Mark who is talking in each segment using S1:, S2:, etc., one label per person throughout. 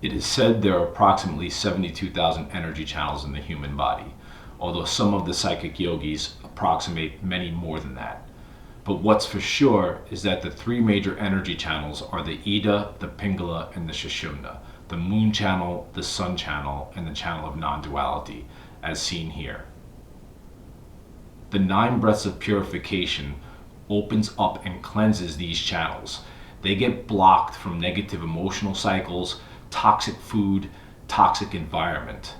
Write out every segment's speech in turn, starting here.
S1: It is said there are approximately 72,000 energy channels in the human body, although some of the psychic yogis approximate many more than that. But what's for sure is that the three major energy channels are the Ida, the Pingala, and the Sushumna, the moon channel, the sun channel, and the channel of non-duality, as seen here. The 9 breaths of purification opens up and cleanses these channels. They get blocked from negative emotional cycles, toxic food, toxic environment.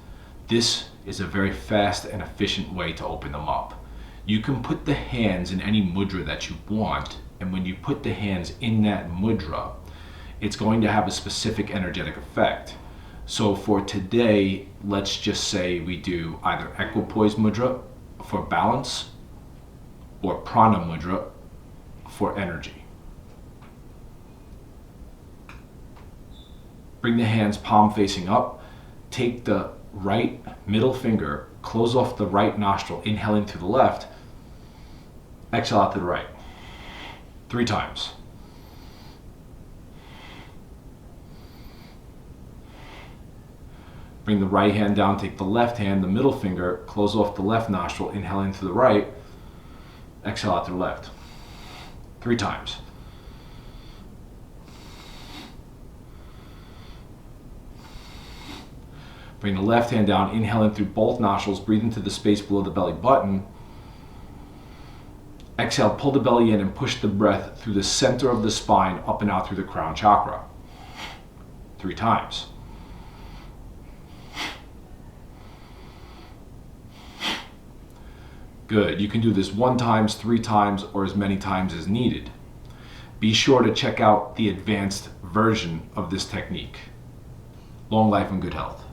S1: This is a very fast and efficient way to open them up. You can put the hands in any mudra that you want, and when you put the hands in that mudra, it's going to have a specific energetic effect. So for today, let's just say we do either equipoise mudra for balance or prana mudra for energy. Bring the hands palm facing up. Take the right middle finger, close off the right nostril, inhaling through the left, exhale out to the right. 3 times. Bring the right hand down, take the left hand, the middle finger, close off the left nostril, inhaling through the right, exhale out to the left. 3 times. Bring the left hand down, inhaling through both nostrils, breathe into the space below the belly button. Exhale, pull the belly in and push the breath through the center of the spine, up and out through the crown chakra. 3 times. Good. You can do this 1 time, 3 times, or as many times as needed. Be sure to check out the advanced version of this technique. Long life and good health.